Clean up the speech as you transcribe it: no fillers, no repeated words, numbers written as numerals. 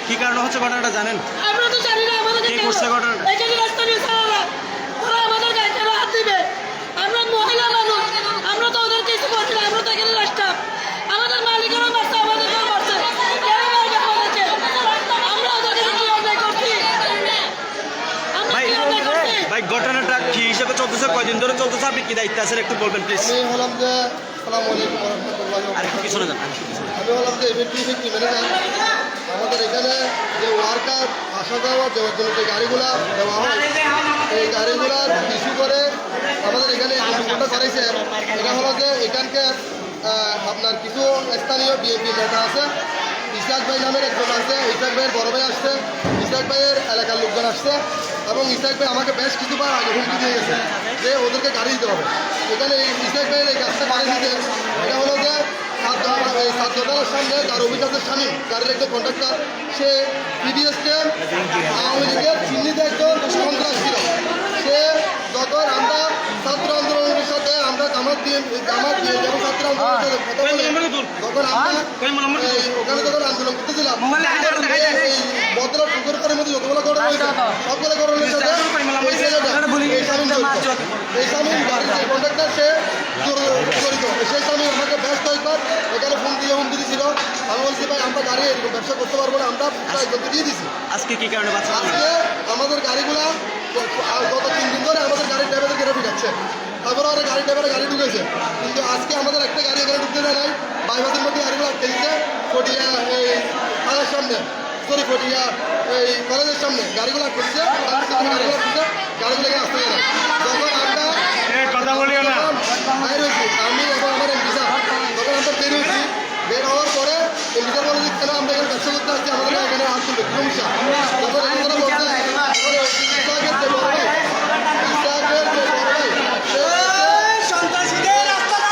কি কারণে হচ্ছে ঘটনাটা জানেন? আমরা তো জানি না আমাদের কে করছে ঘটনাটা? এটা কি রাস্তা নিয়ে সারা ওরা আমাদের গায়ে হাত দিবে। আমরা মহিলা মানুষ, আমরা তো ওদের কিছু করছি না, আমরা তো এখানে স্টাফ। আমাদের মালিকেরও মারছে, আমাদেরকেও মারছে। কেন মারবে আমাদেরকে? আমরা ওদেরকে কি অন্যায় করছি? আমরা কি অন্যায় করছি? ভাই ঘটনাটা কি হিসেবে চলতেছে, কয়দিন ধরে চলতেছে, আপনি কি দায়িত্বে আছেন একটু বলবেন প্লিজ। আমি হলাম যে আসসালামু আলাইকুম ওয়া রাহমাতুল্লাহি। আর একটু পিছনে যান। আমি হলাম যে ইভেন্ট ম্যানেজার। আমাদের এখানে যে ওয়ার্কার আসা যাওয়া দেওয়ার জন্য যে গাড়িগুলা দেওয়া হয়, এই গাড়িগুলার ইস্যু করে আমাদের এখানে ইস্যুটা করেছে। এটা হলো যে এখানকার আপনার কিছু স্থানীয় বিএনপি নেতা আছে, ইসাক ভাই নামের একজন আছে, ইসাক ভাইয়ের বড় ভাই আসছে, ইসাক ভাইয়ের এলাকার লোকজন আসছে এবং ইসাক ভাই আমাকে বেশ কিছুবার আগে হুমকি দিয়ে গেছে যে ওদেরকে গাড়ি দিতে হবে। এখানে ইসাক ভাইয়ের এই কাজটা গাড়ি দিতে, এটা হলো যে ছাত্রদলের সামনে যার অভিজাতের স্বামী, গাড়ির একজন কন্ট্রাক্টর, সে প্রিভিয়াস টাইম আওয়ামী লীগের চিহ্নিত একজন সন্ত্রাস ছিল। সে যখন আমরা ছাত্র আন্দোলনের সাথে আমরা জামাত দিয়ে যখন ছাত্র আন্দোলনের সাথে কথা বলি, তখন আমরা ওখানে যখন আন্দোলন করতেছিলাম, এই বদলা পুকুরের মধ্যে যতগুলো ঘটনা হয়েছে সবগুলো ঘটনার সাথে এই স্বামী গাড়ির যে কন্ট্রাক্টর সে জড়িত। সেই স্বামী আমাকে বেশ কয়েকবার এখানে ফোন দিয়ে হুমকি দিয়েছিল। আমি বলছি ভাই আমরা গাড়ি এরকম ব্যবসা করতে পারবো না, আমরা একজনকে দিয়ে দিছি। আজকে কি কারণে আজকে আমাদের গাড়িগুলা গত 3 দিন ধরে আমাদের গাড়ির ড্রাইভারদের ঘেরে ফিরাচ্ছে, তারপরে ওরা গাড়ি ড্রাইভারে গাড়ি ঢুকেছে, কিন্তু আজকে আমাদের একটা গাড়ি এখানে ঢুকতে দেয় নাই। বাইপাসের মধ্যে গাড়িগুলো আটকে দিচ্ছে, ফটিয়া এই থানার সামনে, সরি ফটিয়া এই কলেজের সামনে গাড়িগুলো আটকে দিচ্ছে, গাড়িগুলো আটকেছে, গাড়িগুলো এখানে আসতে দেয় না। যখন আমরা কথা বলিও না। বাইরে হয়েছি, আমি এদিকে বলে যে কেন আমরা এখানে ব্যবসা করতে আসছি, আমাদের এখানে হাত তুলবে কি সমস্যা? তারপর এখন তারা বলছে ইসাকের যে বড় ভাই, ইসাকের যে বড় ভাই, সন্ত্রাসীদের রাস্তা না